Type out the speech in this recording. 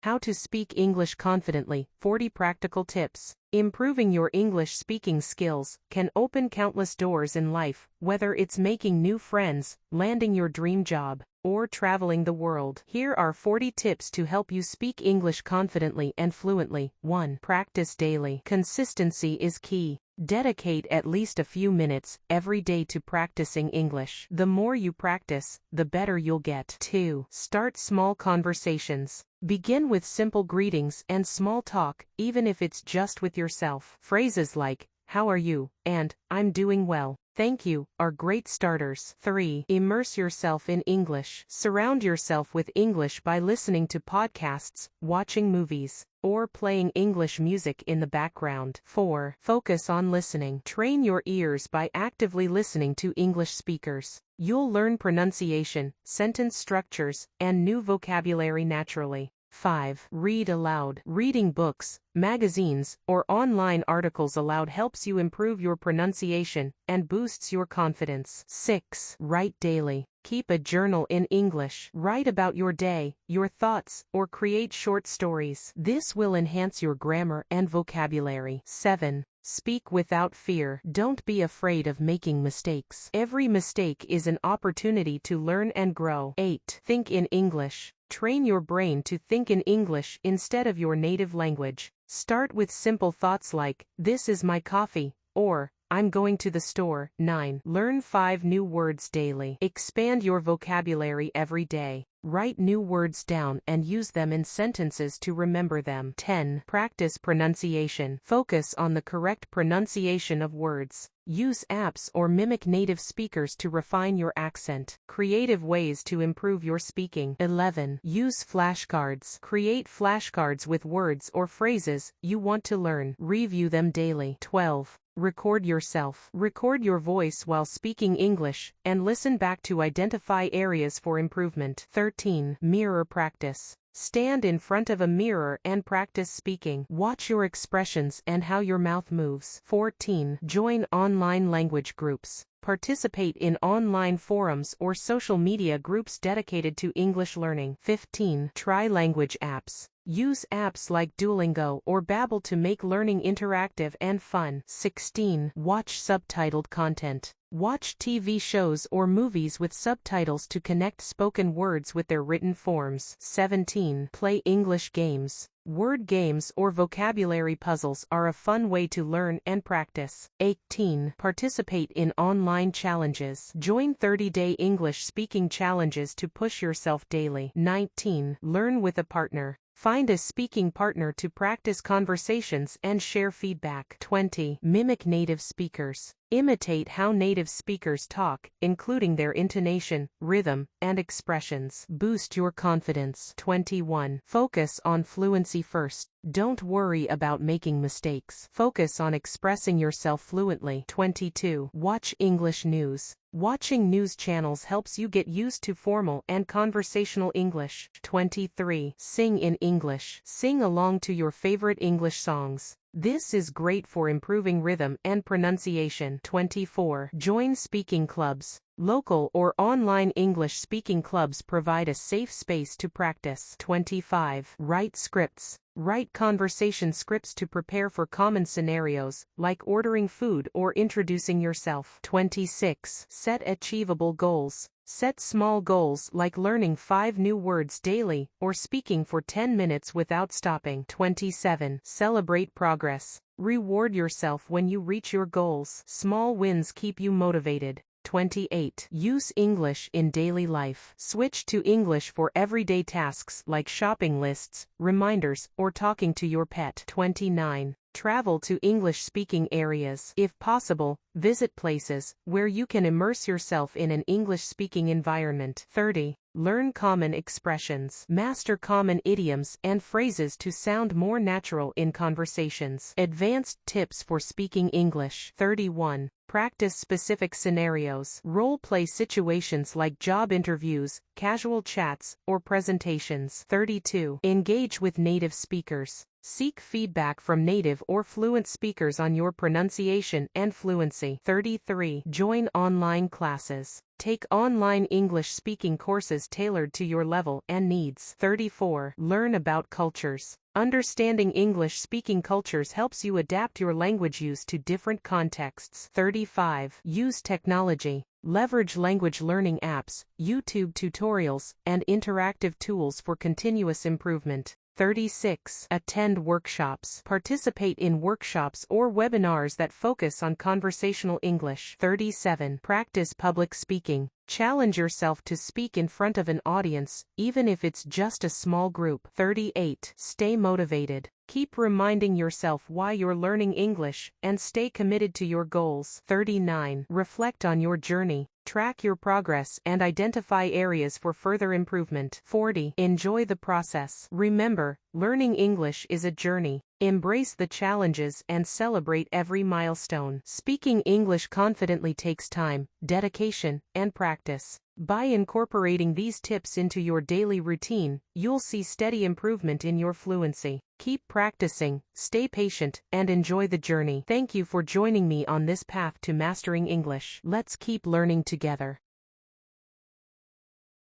How to speak English confidently, 40 practical tips. Improving your English speaking skills can open countless doors in life, whether it's making new friends, landing your dream job, or traveling the world. Here are 40 tips to help you speak English confidently and fluently. 1. Practice daily. Consistency is key. Dedicate at least a few minutes every day to practicing English. The more you practice, the better you'll get. 2. Start small conversations. Begin with simple greetings and small talk, even if it's just with yourself. Phrases like, "How are you?" and "I'm doing well. Thank you," are great starters. 3. Immerse yourself in English. Surround yourself with English by listening to podcasts, watching movies, or playing English music in the background. 4. Focus on listening. Train your ears by actively listening to English speakers. You'll learn pronunciation, sentence structures, and new vocabulary naturally. 5. Read aloud. Reading books, magazines, or online articles aloud helps you improve your pronunciation and boosts your confidence. 6. Write daily. Keep a journal in English. Write about your day, your thoughts, or create short stories. This will enhance your grammar and vocabulary. 7. Speak without fear. Don't be afraid of making mistakes. Every mistake is an opportunity to learn and grow. 8. Think in English. Train your brain to think in English instead of your native language. Start with simple thoughts like, "This is my coffee," or "I'm going to the store." 9. Learn 5 new words daily. Expand your vocabulary every day. Write new words down and use them in sentences to remember them. 10. Practice pronunciation. Focus on the correct pronunciation of words. Use apps or mimic native speakers to refine your accent. Creative ways to improve your speaking. 11. Use flashcards. Create flashcards with words or phrases you want to learn. Review them daily. 12. Record yourself. Record your voice while speaking English, and listen back to identify areas for improvement. 13. Mirror practice. Stand in front of a mirror and practice speaking. Watch your expressions and how your mouth moves. 14. Join online language groups. Participate in online forums or social media groups dedicated to English learning. 15. Try language apps. Use apps like Duolingo or Babbel to make learning interactive and fun. 16. Watch subtitled content. Watch TV shows or movies with subtitles to connect spoken words with their written forms. 17. Play English games. Word games or vocabulary puzzles are a fun way to learn and practice. 18. Participate in online challenges. Join 30-day English speaking challenges to push yourself daily. 19. Learn with a partner. Find a speaking partner to practice conversations and share feedback. 20. Mimic native speakers. Imitate how native speakers talk, including their intonation, rhythm, and expressions. Boost your confidence. 21. Focus on fluency first. Don't worry about making mistakes. Focus on expressing yourself fluently. 22. Watch English news. Watching news channels helps you get used to formal and conversational English. 23. Sing in English. Sing along to your favorite English songs. This is great for improving rhythm and pronunciation. 24. Join speaking clubs. Local or online English speaking clubs provide a safe space to practice. 25. Write scripts. Write conversation scripts to prepare for common scenarios, like ordering food or introducing yourself. 26. Set achievable goals. Set small goals like learning 5 new words daily or speaking for 10 minutes without stopping. 27. Celebrate progress. Reward yourself when you reach your goals. Small wins keep you motivated. 28. Use English in daily life. Switch to English for everyday tasks like shopping lists, reminders, or talking to your pet. 29. Travel to English-speaking areas. If possible, visit places where you can immerse yourself in an English-speaking environment. 30. Learn common expressions. Master common idioms and phrases to sound more natural in conversations. Advanced tips for speaking English. 31. Practice specific scenarios. Role-play situations like job interviews, casual chats, or presentations. 32. Engage with native speakers. Seek feedback from native or fluent speakers on your pronunciation and fluency. 33. Join online classes. Take online English speaking courses tailored to your level and needs. 34. Learn about cultures. Understanding English speaking cultures helps you adapt your language use to different contexts. 35. Use technology. Leverage language learning apps, YouTube tutorials, and interactive tools for continuous improvement. 36. Attend workshops. Participate in workshops or webinars that focus on conversational English. 37. Practice public speaking. Challenge yourself to speak in front of an audience, even if it's just a small group. 38. Stay motivated. Keep reminding yourself why you're learning English, and stay committed to your goals. 39. Reflect on your journey. Track your progress and identify areas for further improvement. 40. Enjoy the process. Remember, learning English is a journey. Embrace the challenges and celebrate every milestone. Speaking English confidently takes time, dedication, and practice. By incorporating these tips into your daily routine, you'll see steady improvement in your fluency. Keep practicing, stay patient, and enjoy the journey. Thank you for joining me on this path to mastering English. Let's keep learning together.